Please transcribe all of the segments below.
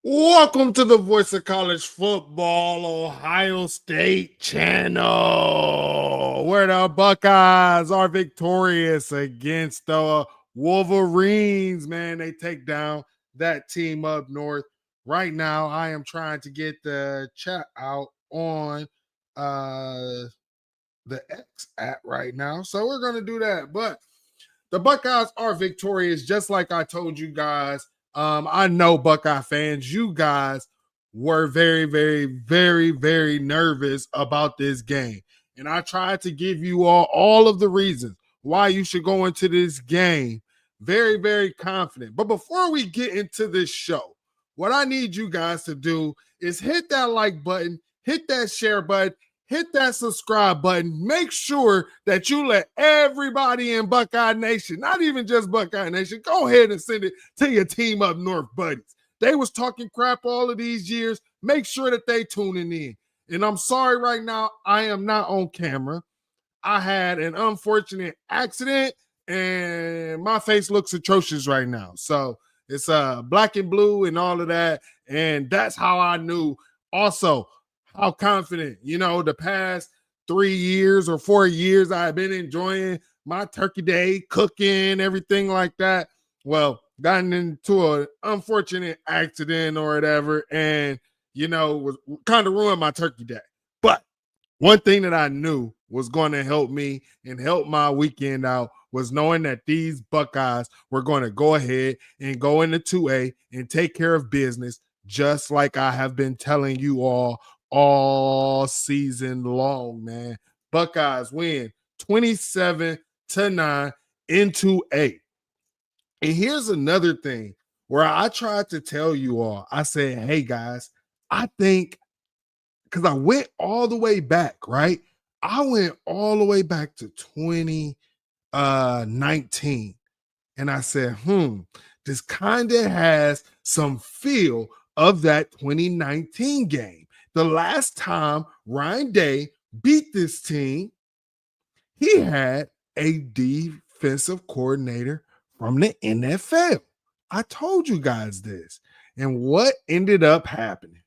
Welcome to the Voice of College Football Ohio State channel, where the Buckeyes are victorious against the Wolverines. Man, they take down that team up north. Right now, I am trying to get the chat out on the X app right now. So we're going to do that. But the Buckeyes are victorious, just like I told you guys. I know Buckeye fans, you guys were very, very, very, very nervous about this game. And I tried to give you all of the reasons why you should go into this game very, very confident. But before we get into this show, what I need you guys to do is hit that like button, hit that share button, hit that subscribe button. Make sure that you let everybody in Buckeye Nation, not even just Buckeye Nation, go ahead and send it to your team up north buddies. They was talking crap all of these years. Make sure that they tuning in. And I'm sorry right now, I am not on camera. I had an unfortunate accident and my face looks atrocious right now. So it's black and blue and all of that. And that's how I knew also how confident, the past 3 years or 4 years I've been enjoying my turkey day, cooking, everything like that. Well, gotten into an unfortunate accident or whatever, and, was kind of ruined my turkey day. But one thing that I knew was going to help me and help my weekend out was knowing that these Buckeyes were going to go ahead and go into 2A and take care of business, just like I have been telling you all season long, man. Buckeyes win 27-9 in 2A. And here's another thing where I tried to tell you all. I said, hey, guys, I think because I went all the way back, right? I went all the way back to 2019. And I said, this kind of has some feel of that 2019 game. The last time Ryan Day beat this team, he had a defensive coordinator from the NFL. I told you guys this. And what ended up happening?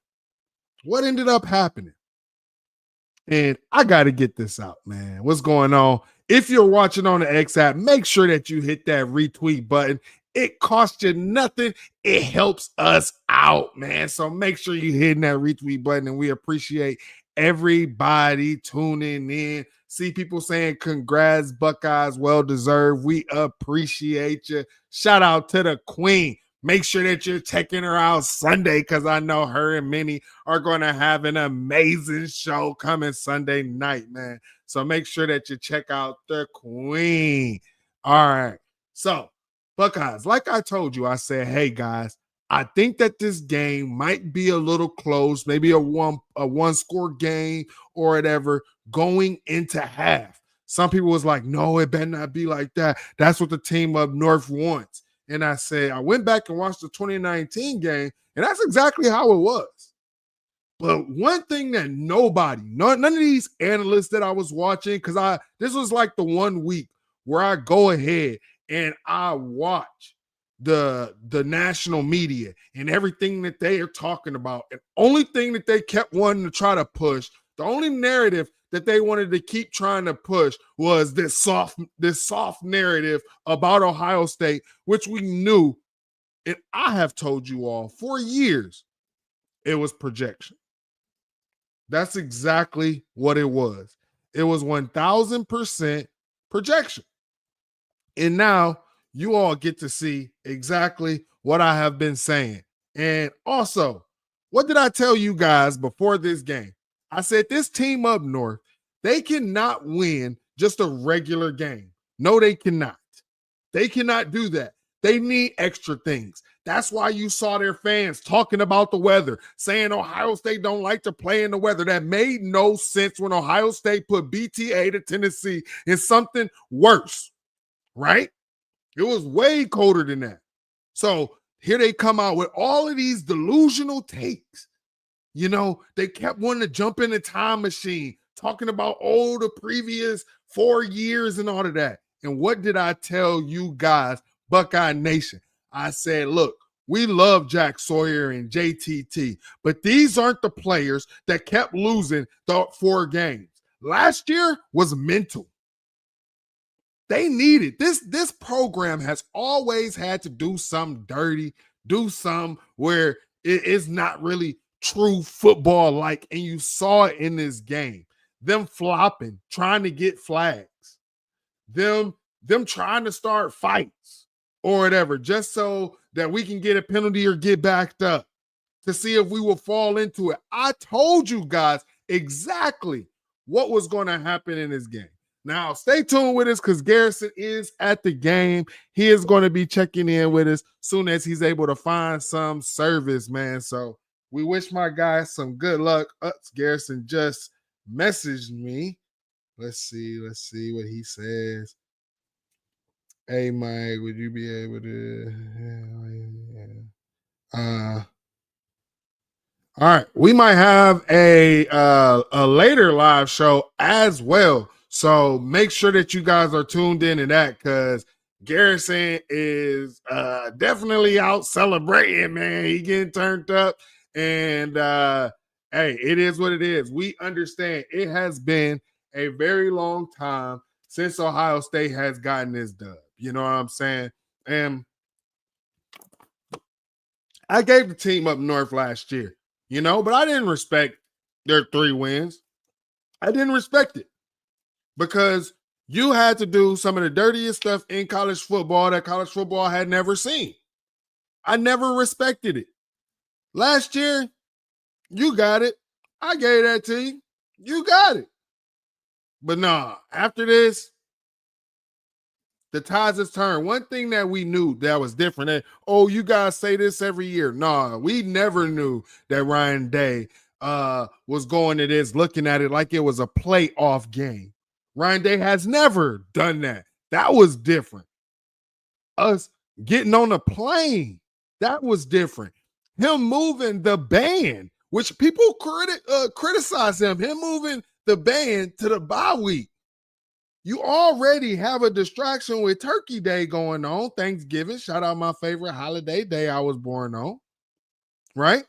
And I got to get this out, man. What's going on? If you're watching on the X app, make sure that you hit that retweet button. It costs you nothing. It helps us out, man. So make sure you hit that retweet button, and we appreciate everybody tuning in. See people saying congrats, Buckeyes, well deserved. We appreciate you. Shout out to the queen. Make sure that you're checking her out Sunday, because I know her and Minnie are going to have an amazing show coming Sunday night, man. So make sure that you check out the queen. All right. So, Buckeyes, like I told you, I said, hey, guys, I think that this game might be a little close, maybe a one-score game or whatever going into half. Some people was like, no, it better not be like that. That's what the team up north wants. And I said, I went back and watched the 2019 game, and that's exactly how it was. But one thing that none of these analysts that I was watching, because this was like the 1 week where I go ahead and I watch the national media and everything that they are talking about. And only thing that they kept wanting to try to push, the only narrative that they wanted to keep trying to push was this soft narrative about Ohio State, which we knew, and I have told you all for years, it was projection. That's exactly what it was. It was 1,000% projection. And now you all get to see exactly what I have been saying. And also, what did I tell you guys before this game? I said this team up north, they cannot win just a regular game. No, they cannot. They cannot do that. They need extra things. That's why you saw their fans talking about the weather, saying Ohio State don't like to play in the weather. That made no sense when Ohio State put BTA to Tennessee in something worse, right? It was way colder than that. So here they come out with all of these delusional takes. They kept wanting to jump in the time machine, talking about the previous 4 years and all of that. And what did I tell you guys, Buckeye Nation? I said, look, We love Jack Sawyer and JTT, but these aren't the players that kept losing the 4 games. Last year was mental. They needed this program has always had to do something dirty, do something where it is not really true football like, and you saw it in this game. Them flopping, trying to get flags, them trying to start fights or whatever, just so that we can get a penalty or get backed up to see if we will fall into it. I told you guys exactly what was going to happen in this game. Now, stay tuned with us because Garrison is at the game. He is going to be checking in with us soon as he's able to find some service, man. So we wish my guy some good luck. Garrison just messaged me. Let's see what he says. Hey, Mike, would you be able to? All right, we might have a later live show as well. So make sure that you guys are tuned in to that because Garrison is definitely out celebrating, man. He getting turned up. And hey, it is what it is. We understand it has been a very long time since Ohio State has gotten this dub. You know what I'm saying? And I gave the team up north last year, you know, but I didn't respect their 3 wins. I didn't respect it because you had to do some of the dirtiest stuff in college football that college football had never seen. I never respected it. Last year, you got it. I gave that to you. You got it. But nah, after this, the tides has turned. One thing that we knew that was different, and you guys say this every year. Nah, we never knew that Ryan Day was going to this, looking at it like it was a playoff game. Ryan Day has never done that. That was different. Us getting on a plane, that was different. Him moving the band, which people criticize him moving the band to the bye week. You already have a distraction with Turkey Day going on, Thanksgiving. Shout out my favorite holiday day I was born on, right?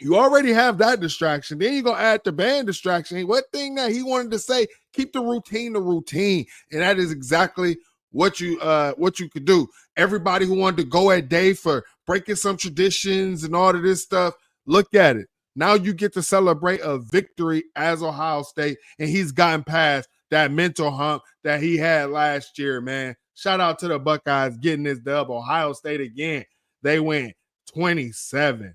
You already have that distraction. Then you're going to add the band distraction. What thing that he wanted to say, keep the routine. And that is exactly what you could do. Everybody who wanted to go at Day for breaking some traditions and all of this stuff, look at it. Now you get to celebrate a victory as Ohio State, and he's gotten past that mental hump that he had last year, man. Shout out to the Buckeyes getting this dub. Ohio State again. They went 27-9.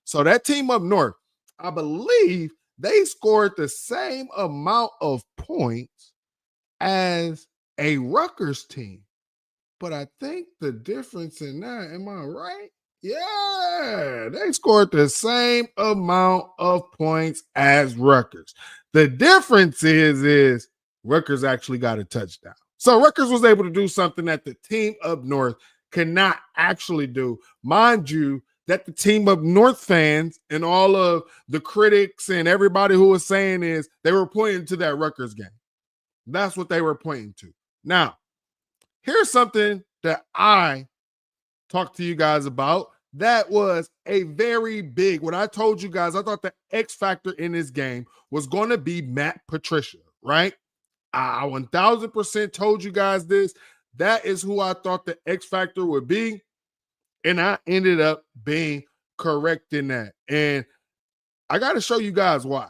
So that team up north, I believe they scored the same amount of points as a Rutgers team. But I think the difference in that, am I right? Yeah, they scored the same amount of points as Rutgers. The difference is Rutgers actually got a touchdown. So Rutgers was able to do something that the team up north cannot actually do. Mind you, that the team up north fans and all of the critics and everybody who was saying is they were pointing to that Rutgers game. That's what they were pointing to. Now, here's something that I talked to you guys about. That was a very big, when I told you guys, I thought the X factor in this game was going to be Matt Patricia, right? I 1000% told you guys this. That is who I thought the X factor would be. And I ended up being correct in that. And I got to show you guys why.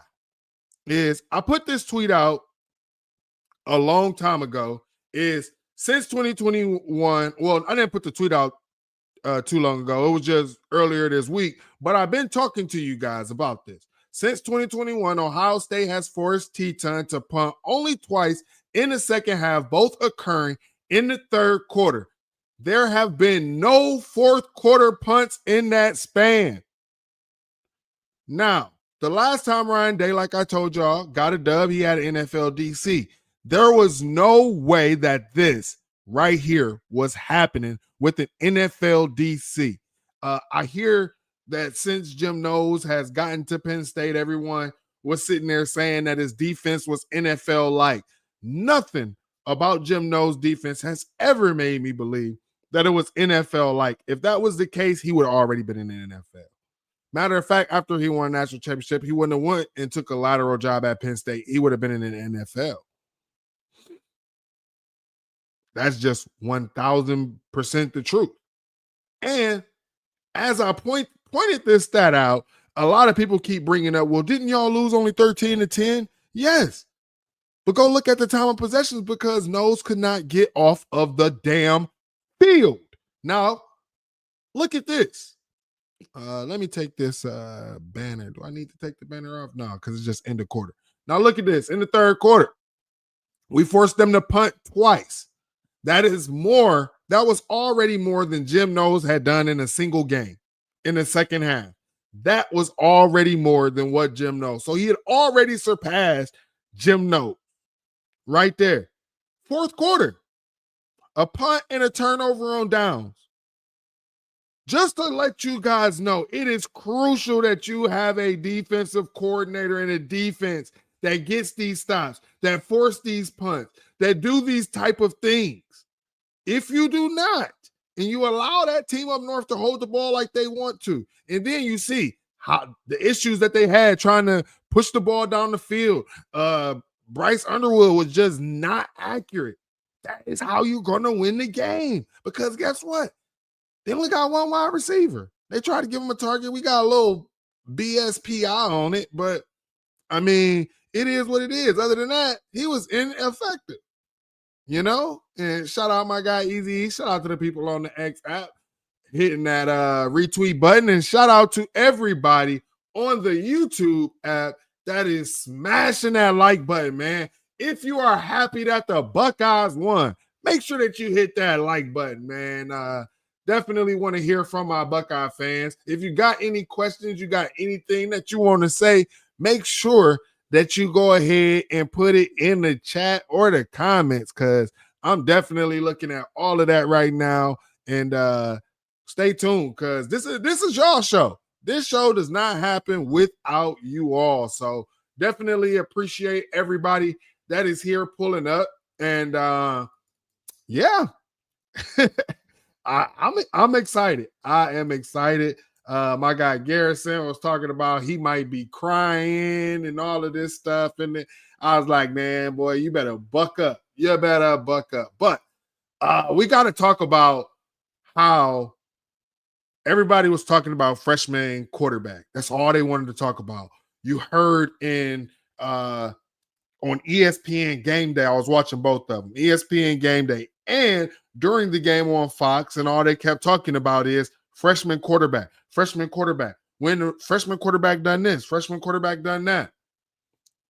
I put this tweet out a long time ago. Since 2021, well, I didn't put the tweet out too long ago. It was just earlier this week. But I've been talking to you guys about this. Since 2021, Ohio State has forced Teton to punt only twice in the second half, both occurring in the third quarter. There have been no fourth quarter punts in that span. Now, the last time Ryan Day, like I told y'all, got a dub, he had an NFL DC. There was no way that this right here was happening with an NFL DC. I hear that since Jim Knowles has gotten to Penn State, everyone was sitting there saying that his defense was NFL-like. Nothing about Jim Knowles' defense has ever made me believe that it was NFL like. If that was the case, he would have already been in the NFL. Matter of fact, after he won a national championship, he wouldn't have went and took a lateral job at Penn State. He would have been in the NFL. That's just 1,000% the truth. And as I pointed this stat out, a lot of people keep bringing up, well, didn't y'all lose only 13-10? Yes. But go look at the time of possessions because Nose could not get off of the damn field. Now, look at this. Let me take this banner. Do I need to take the banner off? No, because it's just end of quarter. Now, look at this. In the third quarter, we forced them to punt twice. That is more. That was already more than Jim Nose had done in a single game in the second half. That was already more than what Jim Nose. So he had already surpassed Jim Nose right there. Fourth quarter, a punt and a turnover on downs. Just to let you guys know, it is crucial that you have a defensive coordinator and a defense that gets these stops, that force these punts, that do these type of things. If you do not, and you allow that team up north to hold the ball like they want to, and then you see how the issues that they had trying to push the ball down the field. Bryce Underwood was just not accurate. That is how you're going to win the game. Because guess what? They only got one wide receiver. They tried to give him a target. We got a little BSPI on it, but I mean, it is what it is. Other than that, he was ineffective. You know, and shout out my guy Easy. Shout out to the people on the X app hitting that retweet button, and shout out to everybody on the YouTube app that is smashing that like button, man. If you are happy that the Buckeyes won, make sure that you hit that like button, man. Definitely want to hear from my Buckeye fans. If you got any questions, you got anything that you want to say, make sure that you go ahead and put it in the chat or the comments, because I'm definitely looking at all of that right now. And stay tuned, because this is y'all show. This show does not happen without you all. So definitely appreciate everybody that is here pulling up. And yeah, I'm excited. I am excited. My guy Garrison was talking about he might be crying and all of this stuff. And I was like, man, boy, you better buck up. You better buck up. But we got to talk about how everybody was talking about freshman quarterback. That's all they wanted to talk about. You heard in on ESPN Game Day, I was watching both of them, ESPN Game Day, and during the game on Fox, and all they kept talking about is freshman quarterback. When the freshman quarterback done this, freshman quarterback done that.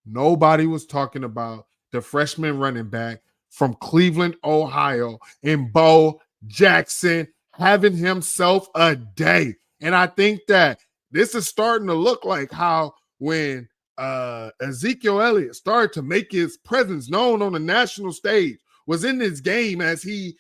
Nobody was talking about the freshman running back from Cleveland, Ohio, and Bo Jackson having himself a day. And I think that this is starting to look like how when Ezekiel Elliott started to make his presence known on the national stage, was in this game as he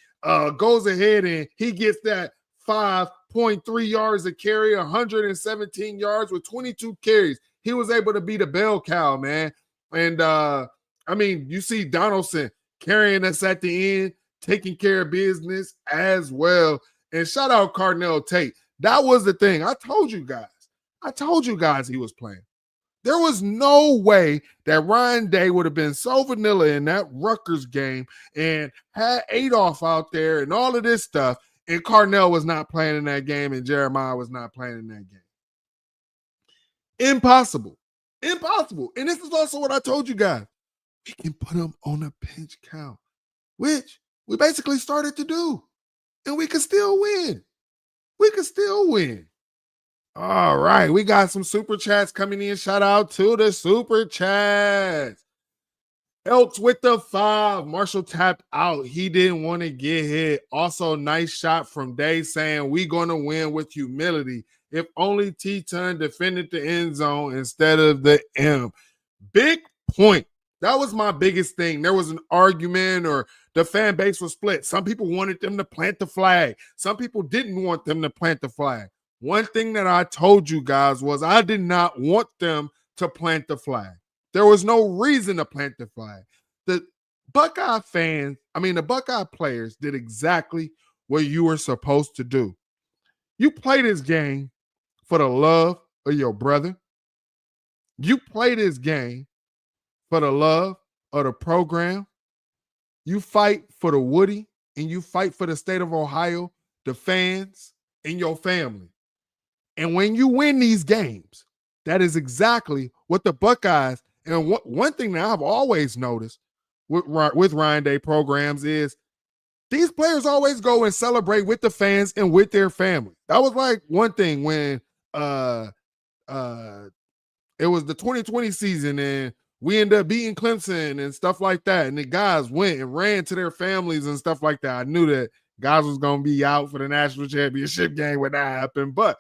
goes ahead and he gets that 5.3 yards a carry, 117 yards with 22 carries. He was able to be the bell cow, man. And I mean, you see Donaldson carrying us at the end, taking care of business as well. And shout out Cardinal Tate. That was the thing. I told you guys he was playing. There was no way that Ryan Day would have been so vanilla in that Rutgers game and had Adolph out there and all of this stuff, and Cardinal was not playing in that game and Jeremiah was not playing in that game. Impossible. And this is also what I told you guys. We can put him on a pinch count, which we basically started to do, and we can still win. All right, we got some super chats coming in. Shout out to the super chats. Elks with the 5. Marshall tapped out. He didn't want to get hit. Also, nice shot from Day saying we going to win with humility. If only T-Ton defended the end zone instead of the M. Big point. That was my biggest thing. There was an argument or the fan base was split. Some people wanted them to plant the flag. Some people didn't want them to plant the flag. One thing that I told you guys was I did not want them to plant the flag. There was no reason to plant the flag. The Buckeye players did exactly what you were supposed to do. You play this game for the love of your brother. You play this game for the love of the program. You fight for the Woody, and you fight for the state of Ohio, the fans, and your family. And when you win these games, that is exactly what the Buckeyes, and one thing that I've always noticed with Ryan Day programs is these players always go and celebrate with the fans and with their family. That was like one thing when it was the 2020 season and we ended up beating Clemson and stuff like that. And the guys went and ran to their families and stuff like that. I knew that guys was going to be out for the national championship game when that happened, but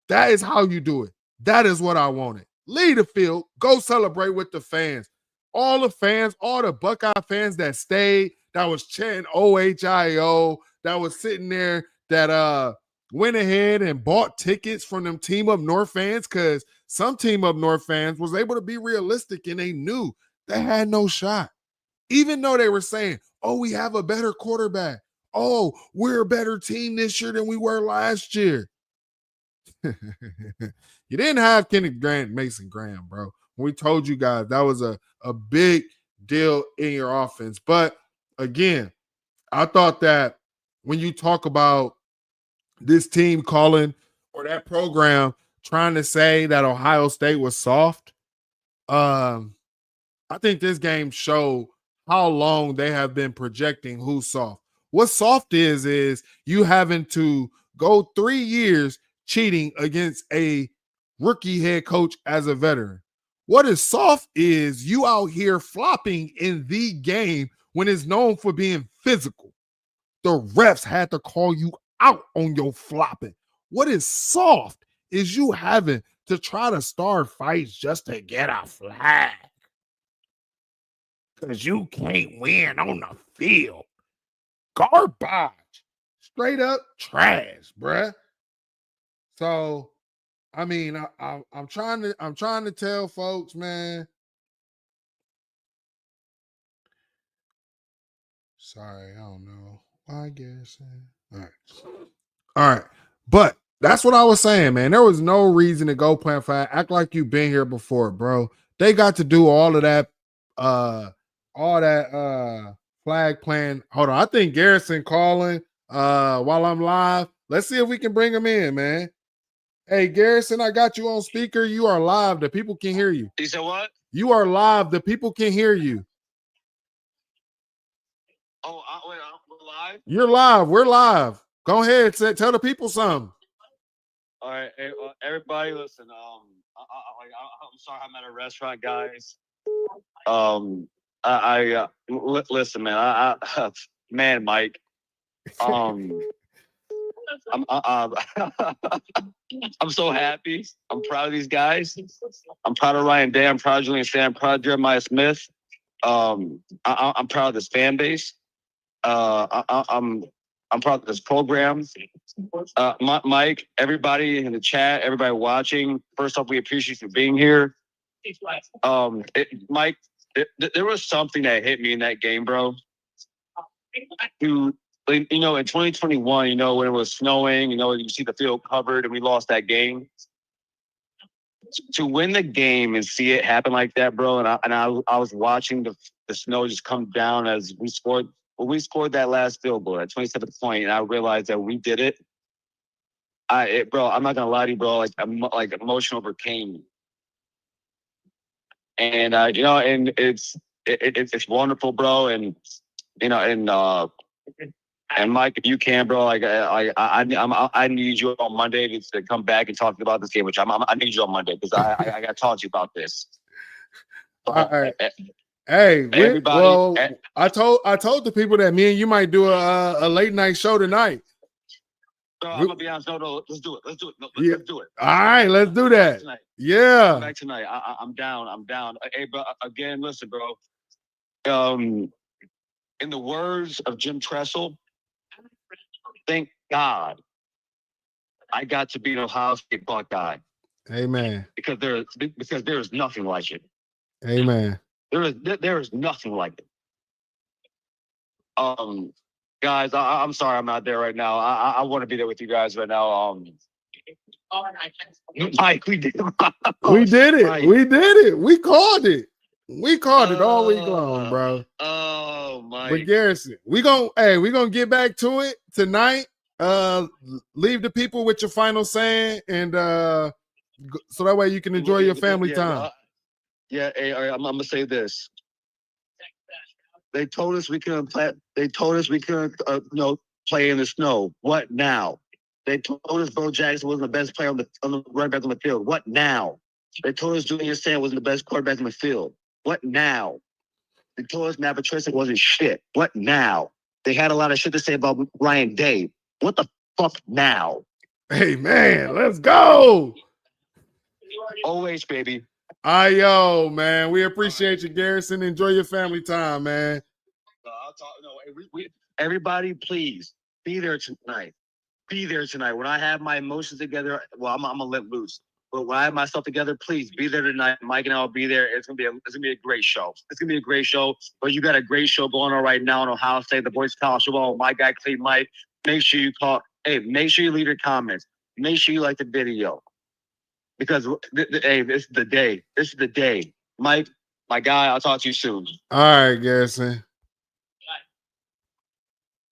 that is how you do it. That is what I wanted. Leave the field, go celebrate with the fans. All the fans, all the Buckeye fans that stayed, that was chanting OHIO, that was sitting there, that went ahead and bought tickets from them Team Up North fans, because some Team Up North fans was able to be realistic and they knew they had no shot. Even though they were saying, oh, we have a better quarterback. Oh, we're a better team this year than we were last year. You didn't have Mason Graham, bro. We told you guys that was a big deal in your offense. But again, I thought that when you talk about this team calling or that program trying to say that Ohio State was soft, I think this game showed how long they have been projecting who's soft. What soft is you having to go 3 years cheating against a rookie head coach as a veteran. What is soft is you out here flopping in the game when it's known for being physical. The refs had to call you out on your flopping. What is soft is you having to try to start fights just to get a flag. Because you can't win on the field. Garbage. Straight up trash, bruh. So, I mean, I'm trying to tell folks, man. Sorry, I don't know. I guess. All right. But that's what I was saying, man. There was no reason to go plan flag. Act like you've been here before, bro. They got to do all of that, flag plan. Hold on. I think Garrison calling while I'm live. Let's see if we can bring him in, man. Hey, Garrison, I got you on speaker. You are live. The people can hear you. You said what? You are live. The people can hear you. Oh, wait, we're live? You're live. We're live. Go ahead. Tell the people something. All right. Hey, everybody, listen. I'm sorry I'm at a restaurant, guys. Listen, man. Man, Mike. I'm so happy. I'm proud of these guys. I'm proud of Ryan Day. I'm proud of Julian Sayin. I'm proud of Jeremiah Smith. I'm proud of this fan base. I'm proud of this program. Mike, everybody in the chat, everybody watching. First off, we appreciate you being here. Mike, there was something that hit me in that game, bro. In 2021, when it was snowing, you see the field covered and we lost that game. To win the game and see it happen like that, bro, and I was watching the snow just come down as we scored. When we scored that last field goal at 27th point, and I realized that we did it. Bro, I'm not gonna lie to you, bro. Like emotion overcame me, and and it's wonderful, bro, and and Mike, if you can, bro, I need you on Monday to come back and talk about this game, which I need you on Monday because I got to talk to you about this. All right. Hey, everybody! I told the people that me and you might do a late night show tonight. So I'm gonna be honest. No, let's do it. Let's do it. All right, let's do that. Yeah. Come back tonight. I'm down. Hey, bro. Again, listen, bro. In the words of Jim Tressel, thank God I got to be an Ohio State Buckeye. Amen. Because there is nothing like it. Amen. There is nothing like it. Guys, I'm sorry I'm not there right now. I want to be there with you guys right now. Mike, we did. We did it. Mike. We did it. We called it. We called it all week long, bro. Oh my! But Garrison, we gonna get back to it tonight. Leave the people with your final saying, and so that way you can enjoy your family time. Hey, all right, I'm gonna say this. They told us we couldn't play. They told us we couldn't, play in the snow. What now? They told us Bo Jackson wasn't the best player on the running back on the field. What now? They told us Julian Sayin wasn't the best quarterback on the field. What now? They told us Matt Patricia wasn't shit. What now? They had a lot of shit to say about Ryan Day. What the fuck now? Hey man, let's go. Always, baby. Yo, man. We appreciate you, Garrison. Enjoy your family time, man. I'll talk. No, everybody, please be there tonight. Be there tonight. When I have my emotions together, well, I'm gonna let loose. But when I have myself together, please be there tonight. Mike and I will be there. It's gonna be a great show. It's gonna be a great show. But you got a great show going on right now in Ohio State. The Boys College Football. My guy, Clean Mike. Make sure you call. Hey, make sure you leave your comments. Make sure you like the video. Because hey, this is the day. This is the day. Mike, my guy, I'll talk to you soon. All right, Garrison.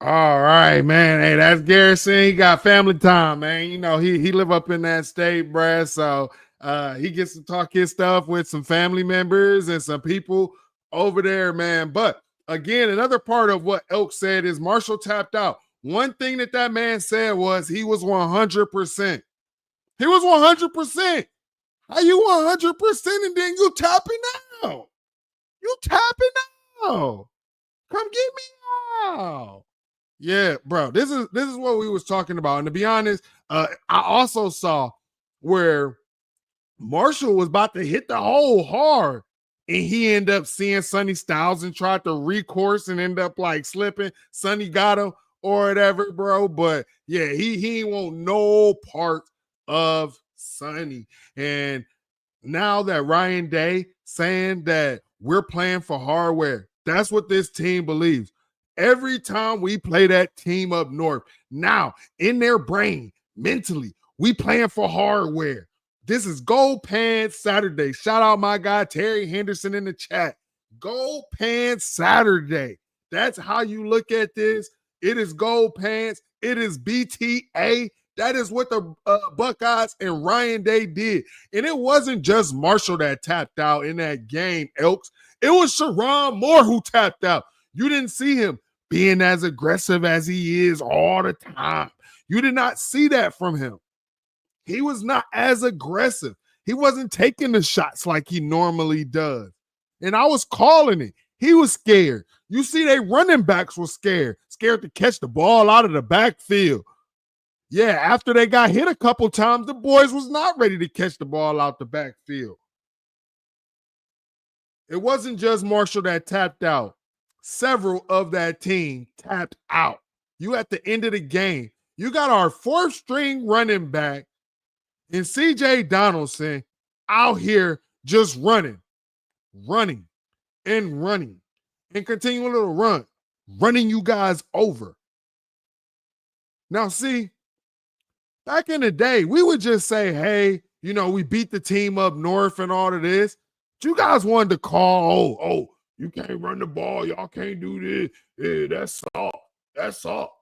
All right, man. Hey, that's Garrison. He got family time, man. You know, he live up in that state, bruh. So he gets to talk his stuff with some family members and some people over there, man. But again, another part of what Elk said is Marshall tapped out. One thing that man said was he was 100%. He was 100%. How you 100% and then you tapping out? You tapping out. Come get me out. Yeah, bro. This is what we was talking about. And to be honest, I also saw where Marshall was about to hit the hole hard. And he ended up seeing Sonny Styles and tried to recourse and end up like slipping. Sonny got him or whatever, bro. But yeah, he ain't want no part of Sonny. And now that Ryan Day saying that we're playing for hardware, that's what this team believes. Every time we play that team up north, now in their brain, mentally, we playing for hardware. This is Gold Pants Saturday. Shout out my guy, Terry Henderson in the chat. Gold Pants Saturday. That's how you look at this. It is Gold Pants. It is BTA. That is what the Buckeyes and Ryan Day did. And it wasn't just Marshall that tapped out in that game, Elks. It was Sharon Moore who tapped out. You didn't see him being as aggressive as he is all the time. You did not see that from him. He was not as aggressive. He wasn't taking the shots like he normally does. And I was calling it. He was scared. You see, they running backs were scared to catch the ball out of the backfield. Yeah, after they got hit a couple times, the boys was not ready to catch the ball out the backfield. It wasn't just Marshall that tapped out. Several of that team tapped out. You at the end of the game, you got our fourth string running back and CJ Donaldson out here just running and continuing to run, running you guys over. Now, see, back in the day, we would just say, hey, we beat the team up north and all of this. But you guys wanted to call, you can't run the ball. Y'all can't do this. Yeah, that's soft. That's soft.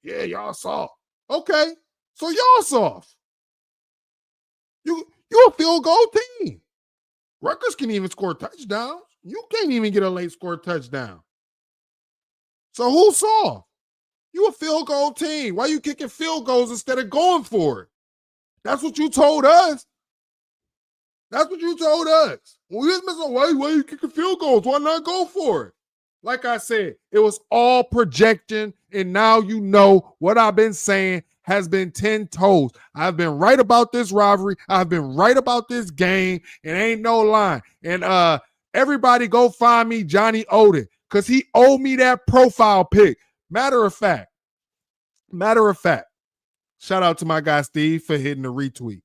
Yeah, y'all soft. Okay, so y'all soft. You a field goal team. Rutgers can even score touchdowns. You can't even get a late score touchdown. So who's soft? You a field goal team. Why you kicking field goals instead of going for it? That's what you told us. That's what you told us. When we was missing, why you kicking field goals? Why not go for it? Like I said, it was all projection, and now you know what I've been saying has been 10 toes. I've been right about this rivalry. I've been right about this game, and ain't no line. And everybody go find me Johnny Odin, because he owed me that profile pic. Matter of fact, shout out to my guy Steve for hitting the retweet.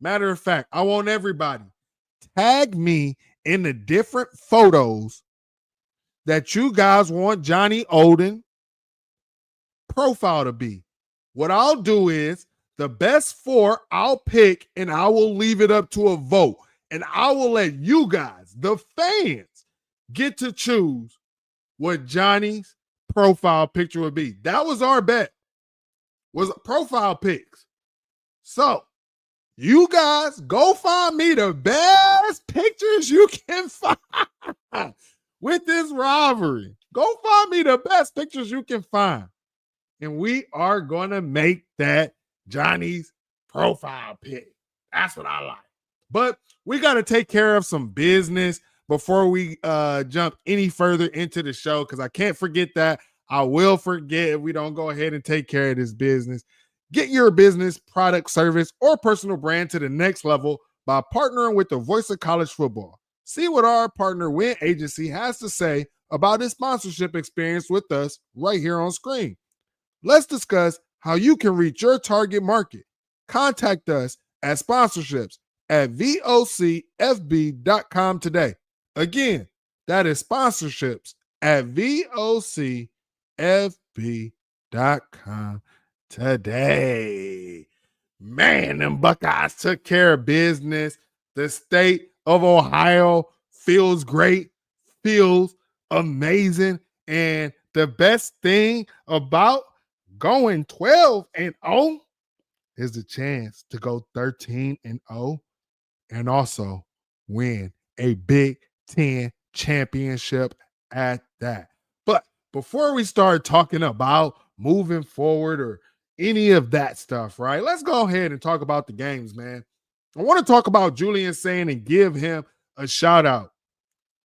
Matter of fact, I want everybody tag me in the different photos that you guys want Johnny Odin profile to be? What I'll do is the best 4 I'll pick, and I will leave it up to a vote. And I will let you guys, the fans, get to choose what Johnny's profile picture would be. That was our bet, was profile pics. So you guys go find me the best pictures you can find with this rivalry. Go find me the best pictures you can find. And we are going to make that Johnny's profile pic. That's what I like. But we got to take care of some business before we jump any further into the show, because I can't forget that. I will forget if we don't go ahead and take care of this business. Get your business, product, service, or personal brand to the next level by partnering with the Voice of College Football. See what our partner Win Agency has to say about his sponsorship experience with us right here on screen. Let's discuss how you can reach your target market. Contact us at sponsorships@vocfb.com today. Again, that is sponsorships@vocfb.com today. Man, them Buckeyes took care of business. The state of Ohio feels great, feels amazing. And the best thing about going 12-0 is the chance to go 13-0 and also win a Big Ten championship at that. But before we start talking about moving forward or any of that stuff, right, let's go ahead and talk about the games, man. I want to talk about Julian Sayin and give him a shout out.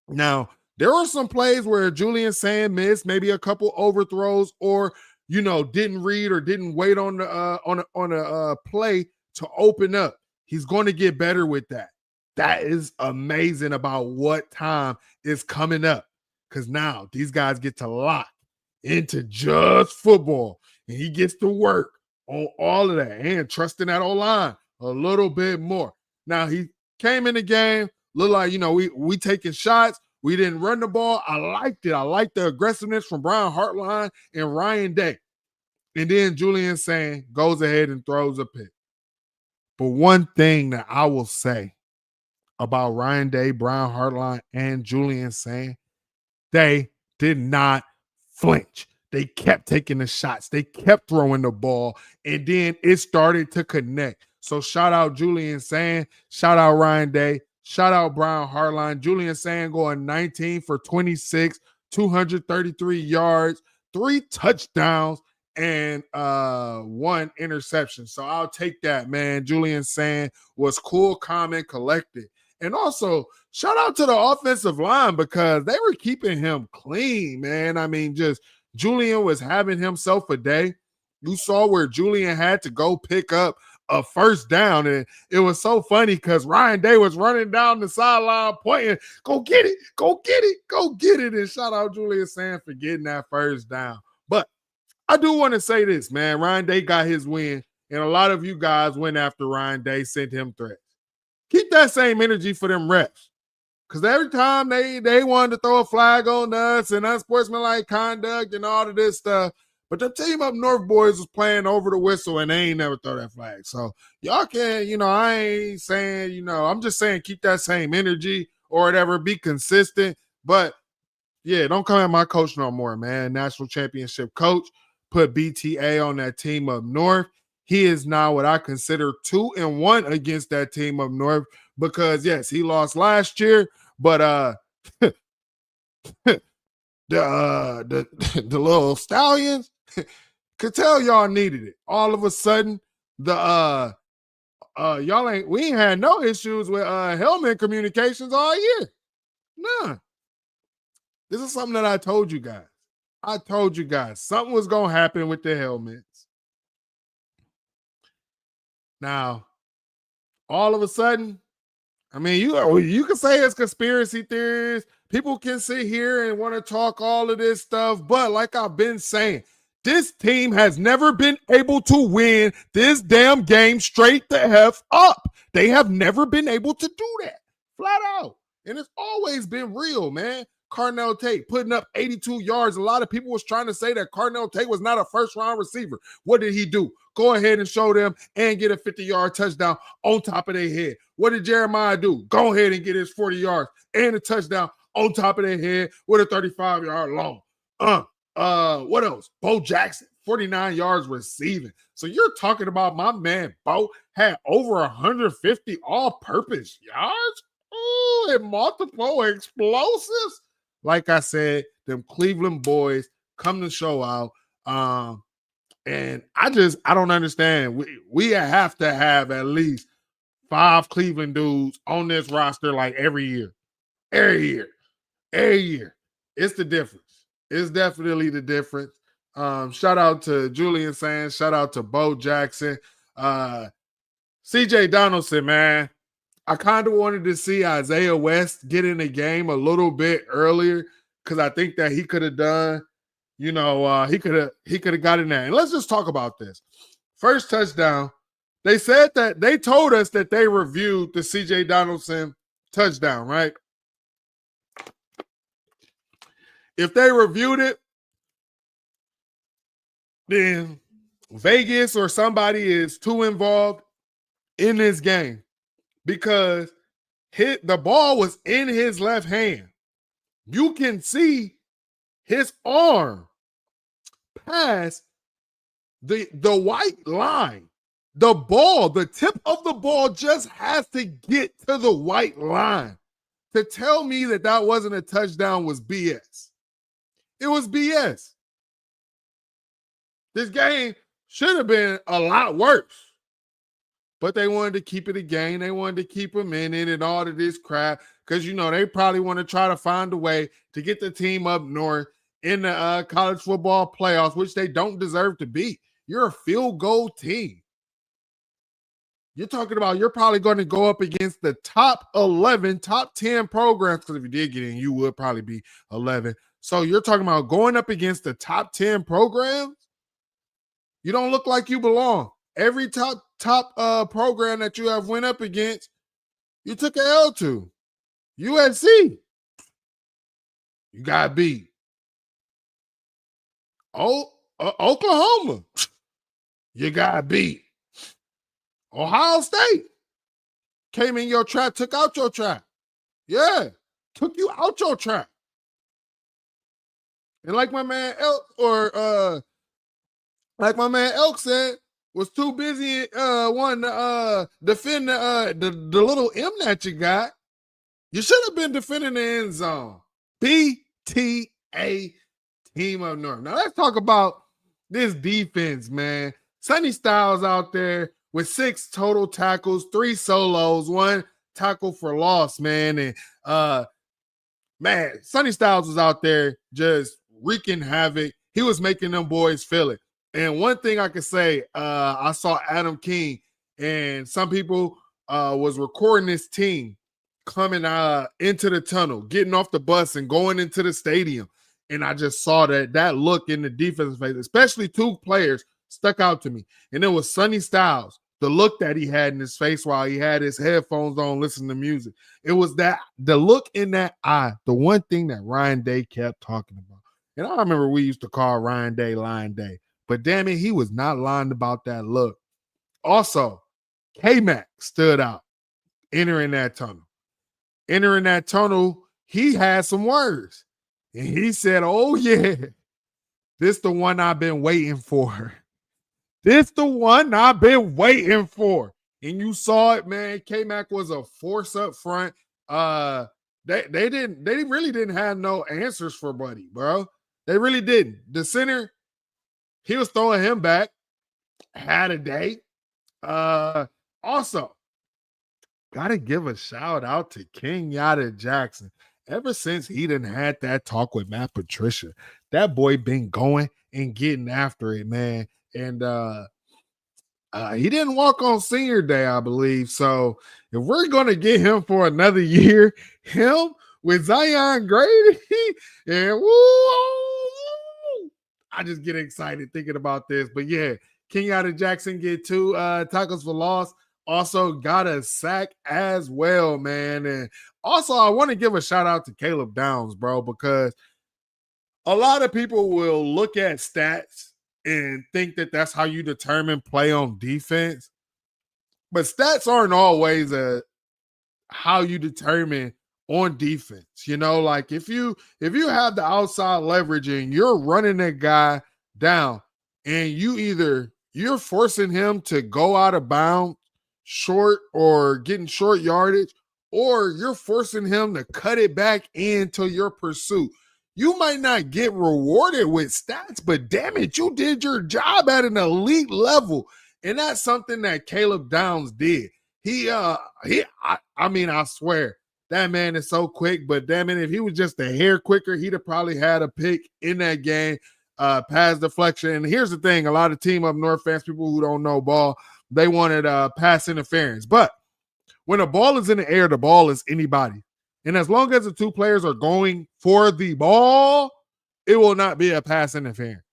Now, there were some plays where Julian Sayin missed, maybe a couple overthrows, or didn't read or didn't wait on the play to open up. He's going to get better with that. That is amazing about what time is coming up, because now these guys get to lock into just football, and he gets to work on all of that and trusting that O-line a little bit more. Now, he came in the game, looked like, we taking shots. We didn't run the ball. I liked it. I liked the aggressiveness from Brian Hartline and Ryan Day. And then Julian Sayin goes ahead and throws a pick. But one thing that I will say about Ryan Day, Brian Hartline, and Julian Sayin, they did not flinch. They kept taking the shots. They kept throwing the ball. And then it started to connect. So shout out Julian Sayin. Shout out Ryan Day. Shout out Brian Hartline. Julian Sayin going 19 for 26, 233 yards, 3 touchdowns, and 1 interception. So I'll take that, man. Julian Sayin was cool, calm, and collected. And also, shout out to the offensive line, because they were keeping him clean, man. I mean, just Julian was having himself a day. You saw where Julian had to go pick up a first down, and it was so funny because Ryan Day was running down the sideline pointing, go get it, go get it, go get it. And shout out Julian Sayin for getting that first down. But I do want to say this, man. Ryan Day got his win, and a lot of you guys went after Ryan Day, sent him threats. Keep that same energy for them refs, because every time they wanted to throw a flag on us and unsportsmanlike conduct and all of this stuff, but the team up north boys was playing over the whistle and they ain't never throw that flag. So y'all can, I ain't saying, I'm just saying keep that same energy or whatever, be consistent. But yeah, don't come at my coach no more, man. National championship coach, put BTA on that team up north. He is now what I consider 2-1 against that team up north, because yes, he lost last year, but the little Stallions could tell y'all needed it. All of a sudden, we ain't had no issues with helmet communications all year. None. This is something that I told you guys. Something was gonna happen with the helmets. Now, all of a sudden, I mean, you can say it's conspiracy theories. People can sit here and want to talk all of this stuff, but like I've been saying, this team has never been able to win this damn game straight the F up. They have never been able to do that, flat out. And it's always been real, man. Carnell Tate putting up 82 yards. A lot of people was trying to say that Carnell Tate was not a first-round receiver. What did he do? Go ahead and show them and get a 50-yard touchdown on top of their head. What did Jeremiah do? Go ahead and get his 40 yards and a touchdown on top of their head with a 35-yard long. What else? Bo Jackson, 49 yards receiving. So you're talking about my man Bo had over 150 all-purpose yards? Ooh, and multiple explosives. Like I said, them Cleveland boys come to show out. And I don't understand. We have to have at least 5 Cleveland dudes on this roster like every year. Every year. It's the difference. It's definitely the difference. Shout out to Julian Sayin. Shout out to Bo Jackson. CJ Donaldson, man. I kind of wanted to see Isaiah West get in the game a little bit earlier because I think that he could have done, he could have got in there. And let's just talk about this. First touchdown. They said that they told us that they reviewed the CJ Donaldson touchdown, right? If they reviewed it, then Vegas or somebody is too involved in this game because the ball was in his left hand. You can see his arm past the white line. The tip of the ball just has to get to the white line. To tell me that wasn't a touchdown was BS. It was BS. This game should have been a lot worse. But they wanted to keep it a game. They wanted to keep them in it and all of this crap because, they probably want to try to find a way to get the team up north in the college football playoffs, which they don't deserve to be. You're a field goal team. You're talking about you're probably going to go up against the top 11, top 10 programs because if you did get in, you would probably be 11. So you're talking about going up against the top 10 programs? You don't look like you belong. Every top program that you have went up against, you took an L to. USC, you got beat. Oklahoma, you got beat. Ohio State came in your trap, took out your trap. Yeah, took you out your trap. And like my man Elk said, was too busy wanting to defend the little M that you got. You should have been defending the end zone. BTA Team of North. Now let's talk about this defense, man. Sonny Styles out there with 6 total tackles, 3 solos, 1 tackle for loss, man. And Sonny Styles was out there just wreaking havoc. He was making them boys feel it. And one thing I could say, I saw Adam King and some people was recording this team coming into the tunnel, getting off the bus and going into the stadium. And I just saw that look in the defense phase, especially 2 players stuck out to me. And it was Sonny Styles, the look that he had in his face while he had his headphones on listening to music. It was the look in that eye, the one thing that Ryan Day kept talking about. And I remember we used to call Ryan Day Lion Day. But damn it, he was not lying about that look. Also, K-Mac stood out entering that tunnel. Entering that tunnel, he had some words. And he said, oh, yeah, this the one I've been waiting for. This the one I've been waiting for. And you saw it, man. K-Mac was a force up front. They really didn't have no answers for Buddy, bro. They really didn't. The center, he was throwing him back. Had a day. Also, got to give a shout out to Kenyatta Jackson. Ever since he done had that talk with Matt Patricia, that boy been going and getting after it, man. And he didn't walk on senior day, I believe. So if we're going to get him for another year, him with Zion Grady, and woo, I just get excited thinking about this. But yeah, Kenyatta Jackson get 2 tackles for loss. also got a sack as well, man. And also, I want to give a shout out to Caleb Downs, bro, because a lot of people will look at stats and think that that's how you determine play on defense. But stats aren't always how you determine on defense. You know, like if you have the outside leverage and you're running that guy down and you're forcing him to go out of bounds short or getting short yardage, or you're forcing him to cut it back into your pursuit. You might not get rewarded with stats, but damn it, you did your job at an elite level. And that's something that Caleb Downs did. I mean, I swear, that man is so quick, but damn it, if he was just a hair quicker, he'd have probably had a pick in that game, pass deflection. And here's the thing, a lot of Team Up North fans, people who don't know ball, they wanted pass interference. But when a ball is in the air, the ball is anybody. And as long as the two players are going for the ball, it will not be a pass interference.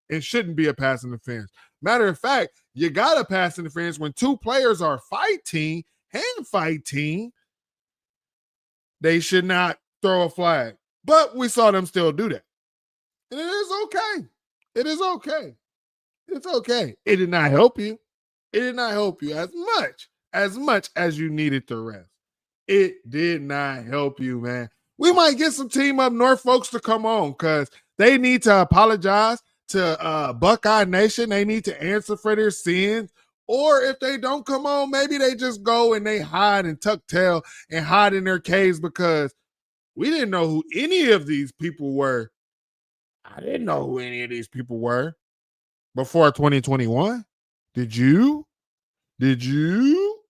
It shouldn't be a pass interference. Matter of fact, you got a pass interference when two players are fighting, hand fighting. They should not throw a flag. But we saw them still do that. And it is okay. It is okay. It's okay. It did not help you. It did not help you as much as you needed to rest. It did not help you, man. We might get some Team Up North folks to come on because they need to apologize to Buckeye Nation. They need to answer for their sins. Or if they don't come on, maybe they just go and they hide and tuck tail and hide in their caves because we didn't know who any of these people were. I didn't know who any of these people were before 2021. Did you? Did you?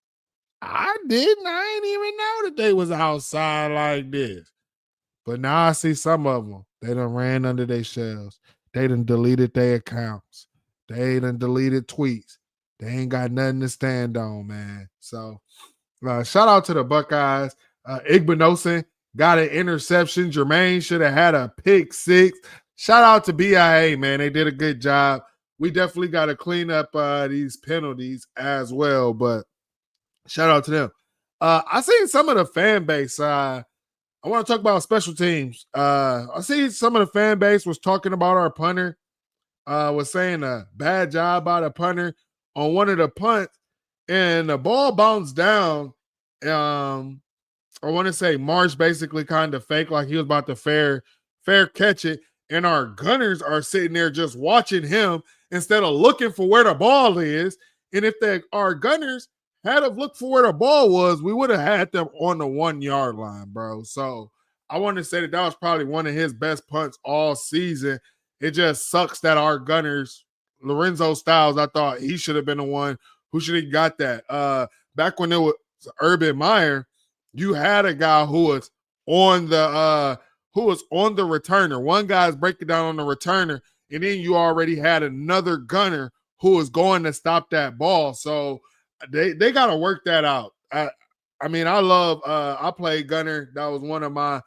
I didn't. I didn't even know that they was outside like this. But now I see some of them. They done ran under their shells. They done deleted their accounts. They done deleted tweets. They ain't got nothing to stand on, man. So shout out to the Buckeyes. Igbinosin got an interception. Jermaine should have had a pick six. Shout out to BIA, man. They did a good job. We definitely got to clean up these penalties as well, but shout out to them. I seen some of the fan base. I want to talk about special teams. I see some of the fan base was talking about our punter, was saying a bad job by the punter on one of the punts, and the ball bounced down. I want to say Marsh basically kind of fake like he was about to fair catch it, and our gunners are sitting there just watching him instead of looking for where the ball is. And if our gunners had have looked for where the ball was, we would have had them on the 1 yard line, bro. So I want to say that was probably one of his best punts all season. It just sucks that our gunners, Lorenzo Styles, I thought he should have been the one who should have got that. Back when it was Urban Meyer, you had a guy who was on the returner. One guy's breaking down on the returner, and then you already had another gunner who was going to stop that ball. So they got to work that out. I mean, I played gunner. That was one of my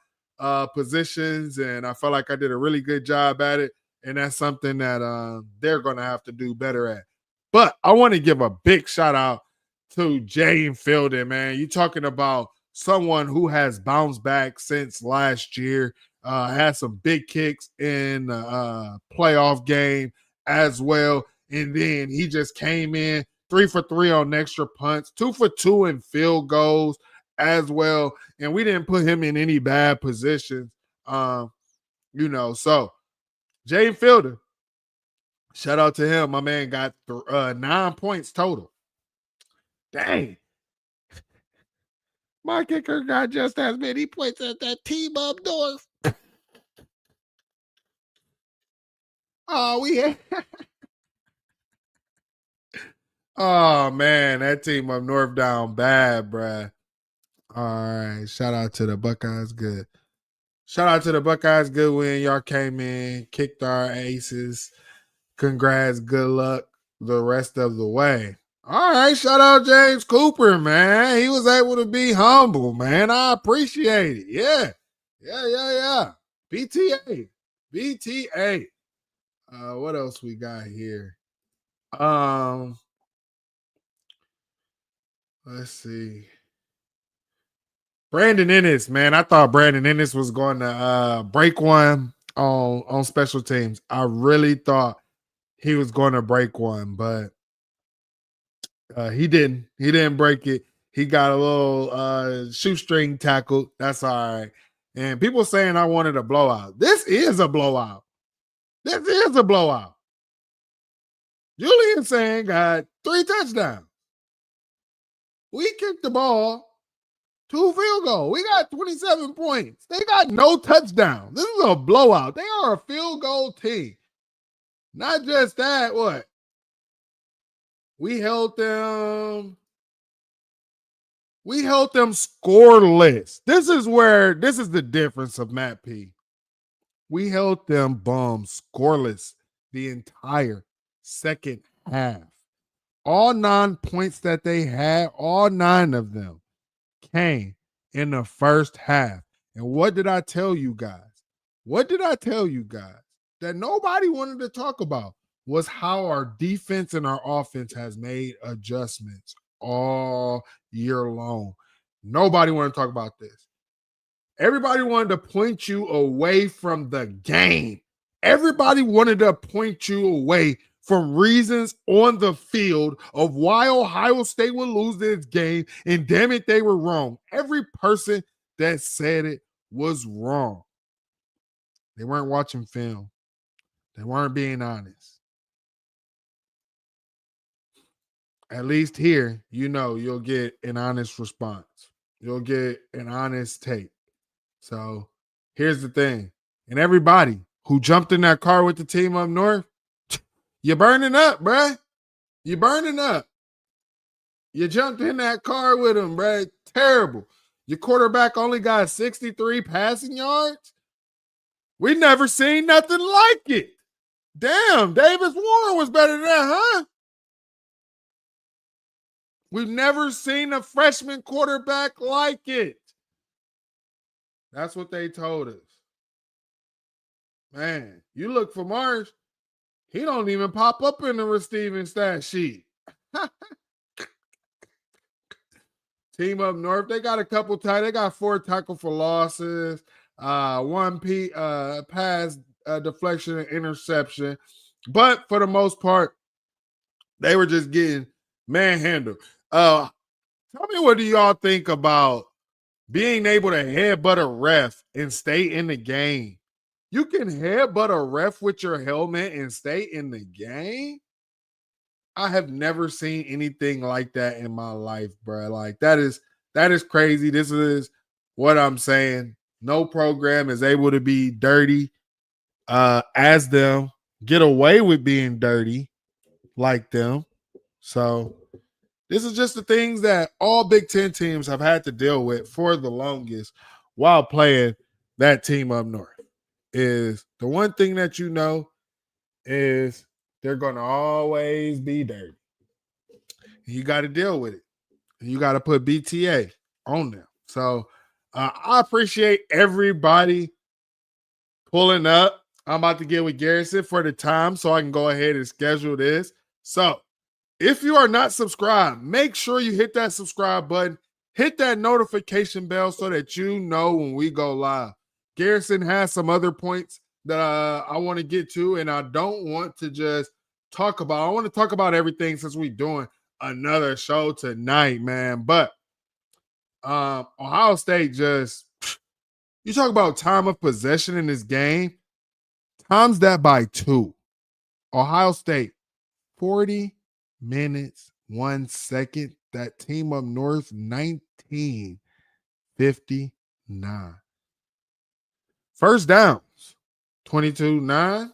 positions, and I felt like I did a really good job at it. And that's something that they're going to have to do better at. But I want to give a big shout out to Jane Fielding, man. You talking about someone who has bounced back since last year, had some big kicks in the playoff game as well. And then he just came in 3 for 3 on extra punts, 2 for 2 in field goals as well. And we didn't put him in any bad positions, so Jane Fielder, shout out to him. My man got 9 points total. Dang. My kicker got just as many points as that Team Up North. Oh, oh, man, that Team Up North down bad, bruh. All right, shout out to the Buckeyes. Good. Shout out to the Buckeyes. Good win. Y'all came in, kicked our aces. Congrats. Good luck the rest of the way. All right, shout out James Cooper, man. He was able to be humble, man. I appreciate it. Yeah. BTA. What else we got here? Let's see. Brandon Ennis, man. I thought Brandon Ennis was going to break one on special teams. I really thought he was going to break one, but he didn't. He didn't break it. He got a little shoestring tackled. That's all right. And people saying I wanted a blowout. This is a blowout. This is a blowout. Julian Sayin got 3 touchdowns. We kicked the ball, 2 field goals. We got 27 points. They got no touchdown. This is a blowout. They are a field goal team. Not just that, what? We held them scoreless. This is the difference of Matt P. We held them bums scoreless the entire second half. All 9 points that they had, all 9 of them came in the first half. And what did I tell you guys? That nobody wanted to talk about was how our defense and our offense has made adjustments all year long. Nobody wanted to talk about this. Everybody wanted to point you away from the game. Everybody wanted to point you away from reasons on the field of why Ohio State would lose this game, and damn it, they were wrong. Every person that said it was wrong. They weren't watching film. They weren't being honest. At least here, you'll get an honest response. You'll get an honest take. So here's the thing. And everybody who jumped in that car with the team up north, you're burning up, bruh. You're burning up. You jumped in that car with them, bruh. Terrible. Your quarterback only got 63 passing yards. We never seen nothing like it. Damn, Davis Warren was better than that, huh? We've never seen a freshman quarterback like it. That's what they told us. Man, you look for Marsh, he don't even pop up in the receiving stat sheet. Team up north, they got a couple they got 4 tackle for losses, 1 pass deflection and interception. But for the most part, they were just getting manhandled. Tell me, what do y'all think about being able to headbutt a ref and stay in the game? You can headbutt a ref with your helmet and stay in the game? I have never seen anything like that in my life, bro. Like, that is crazy. This is what I'm saying. No program is able to be dirty as them, get away with being dirty like them. So this is just the things that all Big Ten teams have had to deal with for the longest while playing that team up north. Is the one thing that is they're going to always be dirty. You got to deal with it. You got to put BTA on them. So I appreciate everybody pulling up. I'm about to get with Garrison for the time so I can go ahead and schedule this. So if you are not subscribed, make sure you hit that subscribe button. Hit that notification bell so that you know when we go live. Garrison has some other points that I want to get to, and I don't want to just talk about. I want to talk about everything since we're doing another show tonight, man. But Ohio State you talk about time of possession in this game, times that by 2. Ohio State, 40 minutes, 1 second. That team up north, 19:59. First downs, 22-9.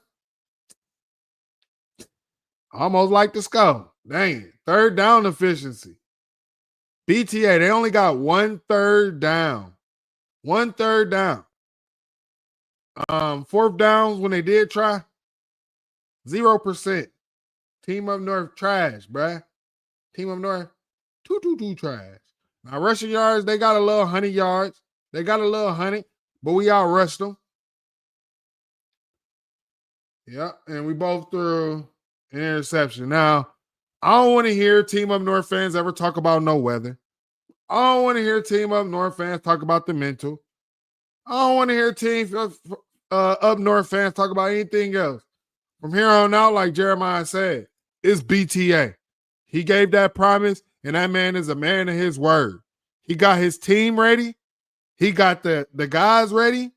Almost like the score. Dang. Third down efficiency. BTA, they only got 1 third down. 1 third down. Fourth downs when they did try, 0%. Team up north trash, bruh. Team up north, 2 trash. Now rushing yards, they got a little 100 yards. They got a little 100, but we out rushed them. Yeah, and we both threw an interception. Now, I don't want to hear Team Up North fans ever talk about no weather. I don't want to hear Team Up North fans talk about the mental. I don't want to hear Team Up North fans talk about anything else. From here on out, like Jeremiah said, it's BTA. He gave that promise, and that man is a man of his word. He got his team ready. He got the guys ready,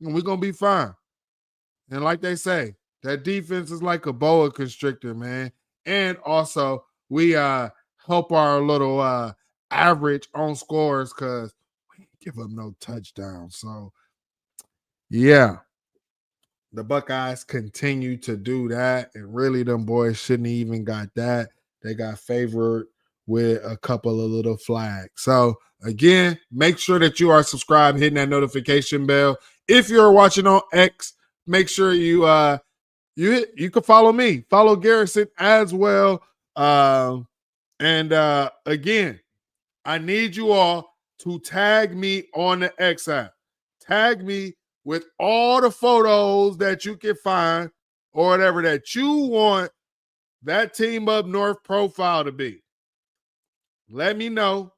and we're going to be fine. And like they say, that defense is like a boa constrictor, man. And also, we help our little average on scores because we give them no touchdowns. So, yeah, the Buckeyes continue to do that. And really, them boys shouldn't even got that. They got favored with a couple of little flags. So, again, make sure that you are subscribed, hitting that notification bell. If you're watching on X, make sure you can follow me, follow Garrison as well. Again, I need you all to tag me on the X app. Tag me with all the photos that you can find or whatever that you want that Team Up North profile to be. Let me know.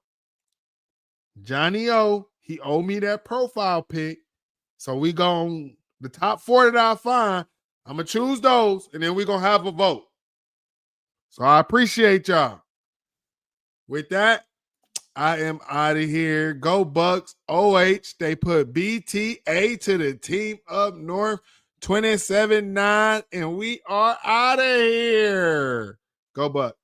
Johnny O, he owed me that profile pic. So we going the top 4 that I find, I'm going to choose those, and then we're going to have a vote. So I appreciate y'all. With that, I am out of here. Go Bucks. OH, they put BTA to the Team Up North 27-9, and we are out of here. Go Bucks.